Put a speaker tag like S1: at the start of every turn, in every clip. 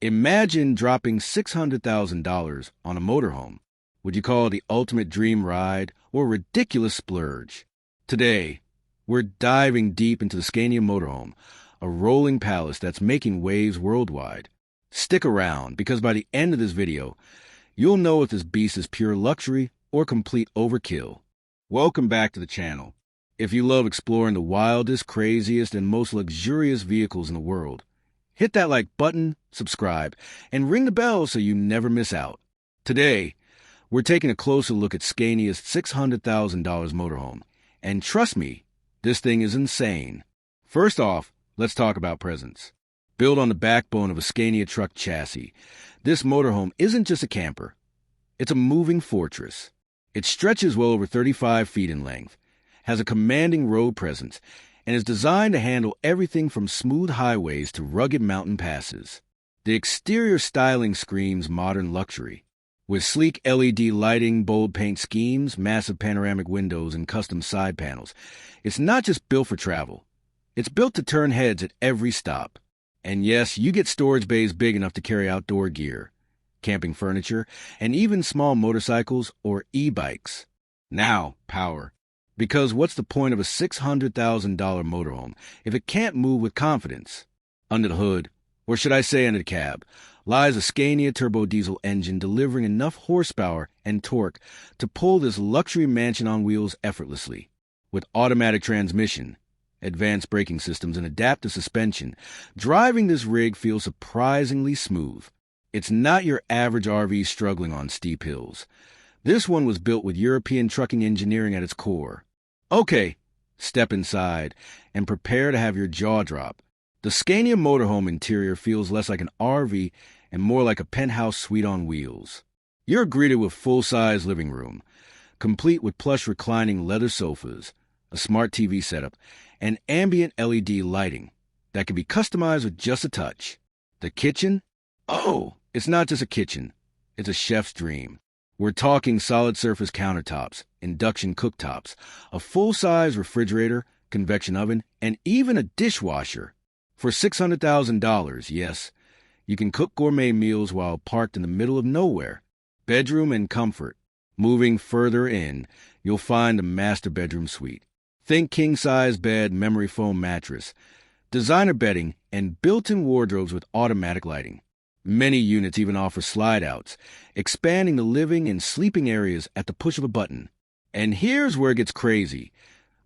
S1: Imagine dropping $600,000 on a motorhome. Would you call it the ultimate dream ride or a ridiculous splurge? Today, we're diving deep into the Scania Motorhome, a rolling palace that's making waves worldwide. Stick around, because by the end of this video, you'll know if this beast is pure luxury or complete overkill. Welcome back to the channel. If you love exploring the wildest, craziest, and most luxurious vehicles in the world, hit that like button, subscribe, and ring the bell so you never miss out. Today, we're taking a closer look at Scania's $600,000 motorhome. And trust me, this thing is insane. First off, let's talk about presence. Built on the backbone of a Scania truck chassis, this motorhome isn't just a camper. It's a moving fortress. It stretches well over 35 feet in length, has a commanding road presence, and is designed to handle everything from smooth highways to rugged mountain passes. The exterior styling screams modern luxury. With sleek LED lighting, bold paint schemes, massive panoramic windows, and custom side panels, it's not just built for travel. It's built to turn heads at every stop. And yes, you get storage bays big enough to carry outdoor gear, camping furniture, and even small motorcycles or e-bikes. Now, power. Because what's the point of a $600,000 motorhome if it can't move with confidence? Under the hood, or should I say under the cab, lies a Scania turbo diesel engine delivering enough horsepower and torque to pull this luxury mansion on wheels effortlessly. With automatic transmission, advanced braking systems, and adaptive suspension, driving this rig feels surprisingly smooth. It's not your average RV struggling on steep hills. This one was built with European trucking engineering at its core. Okay, step inside and prepare to have your jaw drop. The Scania Motorhome interior feels less like an RV and more like a penthouse suite on wheels. You're greeted with full-size living room, complete with plush reclining leather sofas, a smart TV setup, and ambient LED lighting that can be customized with just a touch. The kitchen? Oh, it's not just a kitchen. It's a chef's dream. We're talking solid surface countertops, induction cooktops, a full-size refrigerator, convection oven, and even a dishwasher. For $600,000, yes, you can cook gourmet meals while parked in the middle of nowhere. Bedroom and comfort. Moving further in, you'll find the master bedroom suite. Think king-size bed, memory foam mattress, designer bedding, and built-in wardrobes with automatic lighting. Many units even offer slide-outs, expanding the living and sleeping areas at the push of a button. And here's where it gets crazy.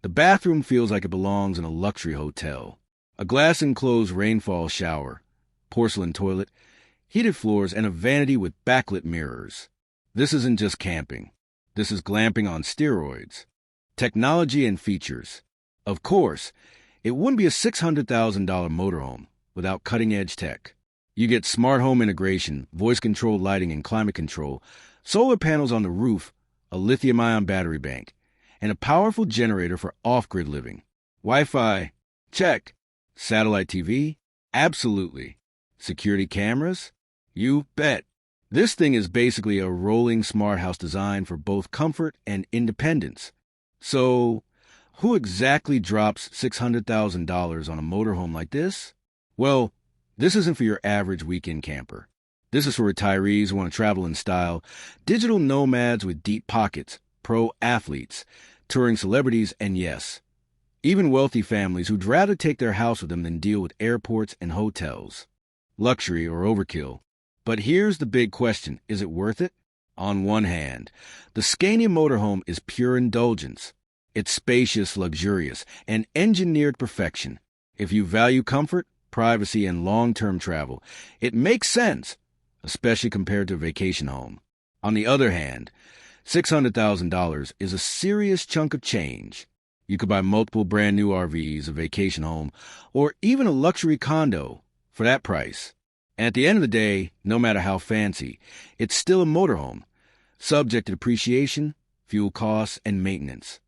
S1: The bathroom feels like it belongs in a luxury hotel. A glass-enclosed rainfall shower, porcelain toilet, heated floors, and a vanity with backlit mirrors. This isn't just camping. This is glamping on steroids. Technology and features. Of course, it wouldn't be a $600,000 motorhome without cutting-edge tech. You get smart home integration, voice-controlled lighting and climate control, solar panels on the roof, a lithium-ion battery bank, and a powerful generator for off-grid living. Wi-Fi? Check. Satellite TV? Absolutely. Security cameras? You bet. This thing is basically a rolling smart house designed for both comfort and independence. So, who exactly drops $600,000 on a motorhome like this? Well, this isn't for your average weekend camper. This is for retirees who want to travel in style, digital nomads with deep pockets, pro athletes, touring celebrities, and yes, even wealthy families who'd rather take their house with them than deal with airports and hotels. Luxury or overkill. But here's the big question. Is it worth it? On one hand, the Scania Motorhome is pure indulgence. It's spacious, luxurious, and engineered perfection. If you value comfort, privacy, and long-term travel, it makes sense, especially compared to a vacation home. On the other hand, $600,000 is a serious chunk of change. You could buy multiple brand new RVs, a vacation home, or even a luxury condo for that price. And at the end of the day, no matter how fancy, it's still a motorhome, subject to depreciation, fuel costs, and maintenance.